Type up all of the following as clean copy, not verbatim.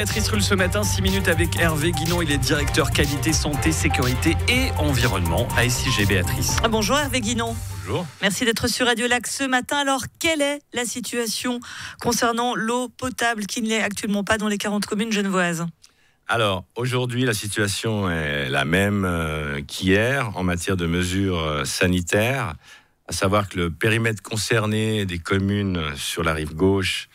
Béatrice Rulle ce matin, 6 minutes avec Hervé Guinon. Il est directeur qualité, santé, sécurité et environnement à SIG. Béatrice. Bonjour Hervé Guinon. Bonjour. Merci d'être sur Radio Lac ce matin. Alors, quelle est la situation concernant l'eau potable qui ne l'est actuellement pas dans les 40 communes genevoises ? Alors, aujourd'hui, la situation est la même qu'hier en matière de mesures sanitaires, à savoir que le périmètre concerné des communes sur la rive gauche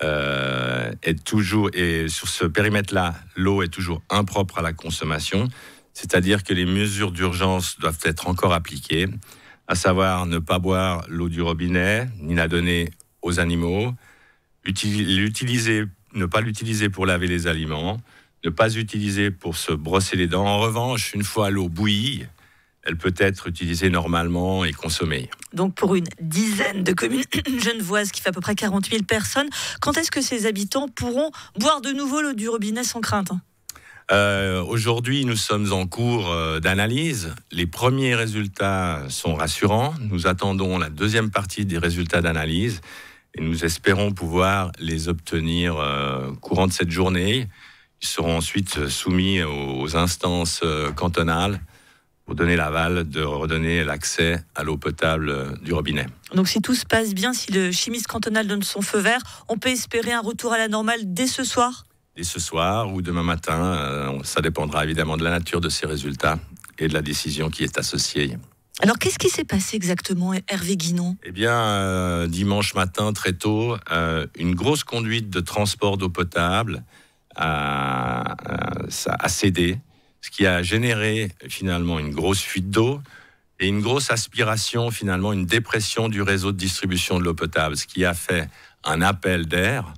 est toujours, et sur ce périmètre-là, l'eau est toujours impropre à la consommation, c'est-à-dire que les mesures d'urgence doivent être encore appliquées, à savoir ne pas boire l'eau du robinet, ni la donner aux animaux, ne pas l'utiliser pour laver les aliments, ne pas utiliser pour se brosser les dents. En revanche, une fois l'eau bouillie, elle peut être utilisée normalement et consommée. Donc pour une dizaine de communes genevoises qui fait à peu près 40 000 personnes, quand est-ce que ces habitants pourront boire de nouveau l'eau du robinet sans crainte ? Aujourd'hui, nous sommes en cours d'analyse. Les premiers résultats sont rassurants. Nous attendons la deuxième partie des résultats d'analyse et nous espérons pouvoir les obtenir courant de cette journée. Ils seront ensuite soumis aux instances cantonales pour donner l'aval de redonner l'accès à l'eau potable du robinet. Donc si tout se passe bien, si le chimiste cantonal donne son feu vert, on peut espérer un retour à la normale dès ce soir ? Dès ce soir ou demain matin, ça dépendra évidemment de la nature de ces résultats et de la décision qui est associée. Alors qu'est-ce qui s'est passé exactement, Hervé Guinon ? Eh bien, dimanche matin, très tôt, une grosse conduite de transport d'eau potable a cédé, ce qui a généré finalement une grosse fuite d'eau et une grosse aspiration, finalement une dépression du réseau de distribution de l'eau potable, ce qui a fait un appel d'air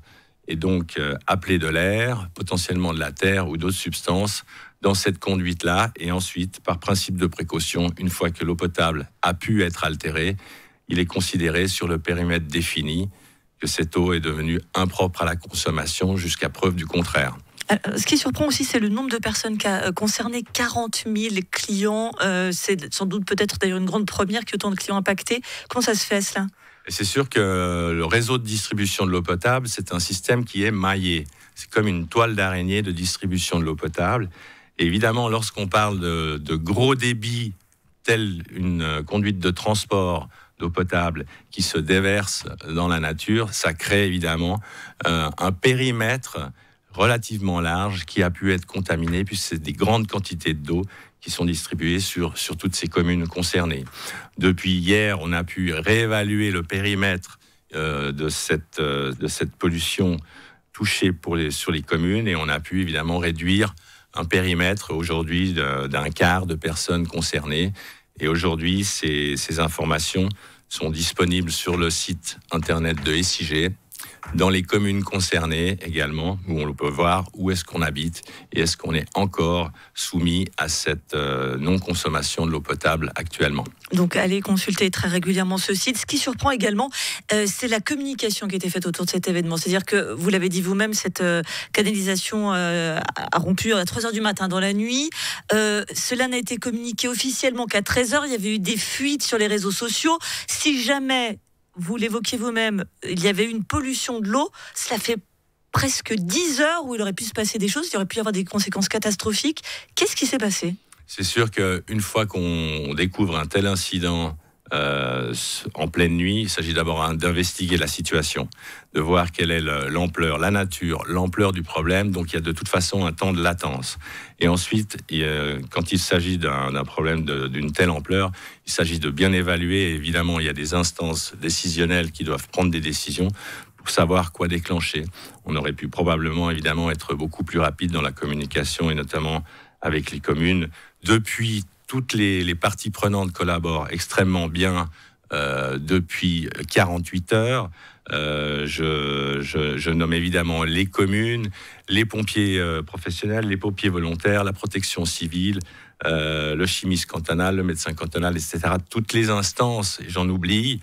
et donc appelé de l'air, potentiellement de la terre ou d'autres substances dans cette conduite-là. Et ensuite, par principe de précaution, une fois que l'eau potable a pu être altérée, il est considéré sur le périmètre défini que cette eau est devenue impropre à la consommation jusqu'à preuve du contraire. Ce qui surprend aussi, c'est le nombre de personnes concernées, 40 000 clients. C'est sans doute peut-être d'ailleurs une grande première qu'il y ait autant de clients impactés. Comment ça se fait, cela ? Et c'est sûr que le réseau de distribution de l'eau potable, c'est un système qui est maillé. C'est comme une toile d'araignée de distribution de l'eau potable. Et évidemment, lorsqu'on parle de gros débits, telle une conduite de transport d'eau potable qui se déverse dans la nature, ça crée évidemment un périmètre relativement large qui a pu être contaminé, puisque c'est des grandes quantités d'eau qui sont distribuées sur toutes ces communes concernées. Depuis hier, on a pu réévaluer le périmètre de cette pollution touchée sur les communes et on a pu évidemment réduire un périmètre aujourd'hui d'un quart de personnes concernées. Et aujourd'hui, ces informations sont disponibles sur le site internet de SIG, dans les communes concernées également, où on peut voir où est-ce qu'on habite et est-ce qu'on est encore soumis à cette non-consommation de l'eau potable actuellement. Donc allez consulter très régulièrement ce site. Ce qui surprend également, c'est la communication qui a été faite autour de cet événement. C'est-à-dire que, vous l'avez dit vous-même, cette canalisation a rompu à 3h du matin dans la nuit. Cela n'a été communiqué officiellement qu'à 13h. Il y avait eu des fuites sur les réseaux sociaux. Si jamais, vous l'évoquiez vous-même, il y avait eu une pollution de l'eau, cela fait presque 10 heures où il aurait pu se passer des choses, il aurait pu y avoir des conséquences catastrophiques. Qu'est-ce qui s'est passé ? C'est sûr qu'une fois qu'on découvre un tel incident en pleine nuit, il s'agit d'abord d'investiguer la situation, de voir quelle est l'ampleur, la nature, l'ampleur du problème. Donc il y a de toute façon un temps de latence. Et ensuite, quand il s'agit d'un problème d'une telle ampleur, il s'agit de bien évaluer. Et évidemment, il y a des instances décisionnelles qui doivent prendre des décisions pour savoir quoi déclencher. On aurait pu probablement, évidemment, être beaucoup plus rapide dans la communication et notamment avec les communes. Depuis, toutes les parties prenantes collaborent extrêmement bien depuis 48 heures. Je nomme évidemment les communes, les pompiers professionnels, les pompiers volontaires, la protection civile, le chimiste cantonal, le médecin cantonal, etc. Toutes les instances, et j'en oublie,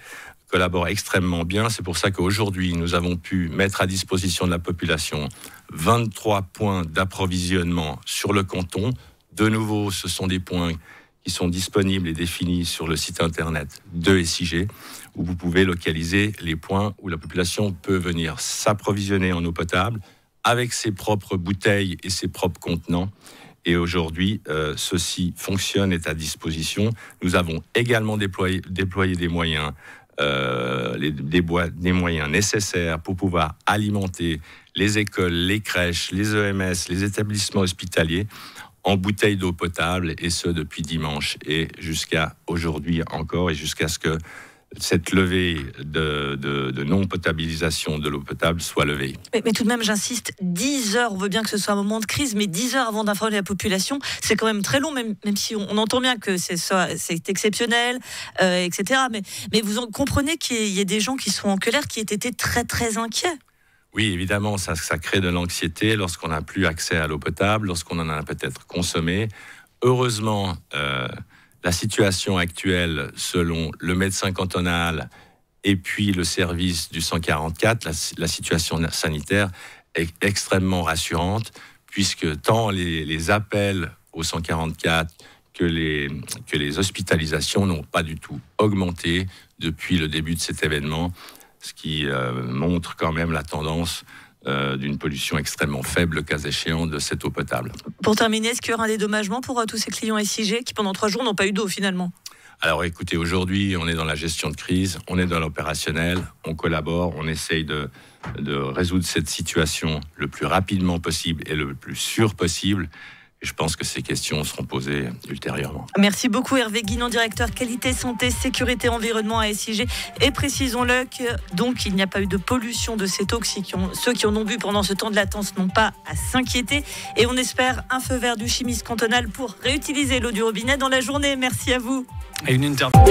collaborent extrêmement bien. C'est pour ça qu'aujourd'hui, nous avons pu mettre à disposition de la population 23 points d'approvisionnement sur le canton. De nouveau, ce sont des points qui sont disponibles et définis sur le site internet de SIG, où vous pouvez localiser les points où la population peut venir s'approvisionner en eau potable avec ses propres bouteilles et ses propres contenants. Et aujourd'hui, ceci fonctionne, est à disposition. Nous avons également déployé des moyens, des moyens nécessaires pour pouvoir alimenter les écoles, les crèches, les EMS, les établissements hospitaliers en bouteilles d'eau potable, et ce depuis dimanche et jusqu'à aujourd'hui encore, et jusqu'à ce que cette levée de non-potabilisation de l'eau potable soit levée. Mais tout de même, j'insiste, 10 heures, on veut bien que ce soit un moment de crise, mais 10 heures avant d'informer la population, c'est quand même très long, même si on entend bien que c'est exceptionnel, etc. Mais vous comprenez qu'il y ait des gens qui sont en colère, qui aient été très très inquiets. Oui, évidemment, ça crée de l'anxiété lorsqu'on n'a plus accès à l'eau potable, lorsqu'on en a peut-être consommé. Heureusement, la situation actuelle, selon le médecin cantonal et puis le service du 144, la situation sanitaire est extrêmement rassurante, puisque tant les appels au 144 que les hospitalisations n'ont pas du tout augmenté depuis le début de cet événement, ce qui montre quand même la tendance d'une pollution extrêmement faible, le cas échéant, de cette eau potable. Pour terminer, est-ce qu'il y aura un dédommagement pour tous ces clients SIG qui, pendant 3 jours, n'ont pas eu d'eau finalement ? Alors écoutez, aujourd'hui, on est dans la gestion de crise, on est dans l'opérationnel, on collabore, on essaye de résoudre cette situation le plus rapidement possible et le plus sûr possible. Et je pense que ces questions seront posées ultérieurement. Merci beaucoup Hervé Guinon, directeur qualité, santé, sécurité, environnement à SIG. Et précisons-le que donc il n'y a pas eu de pollution de cette eau. Ceux qui en ont bu pendant ce temps de latence n'ont pas à s'inquiéter. Et on espère un feu vert du chimiste cantonal pour réutiliser l'eau du robinet dans la journée. Merci à vous. Et une interview.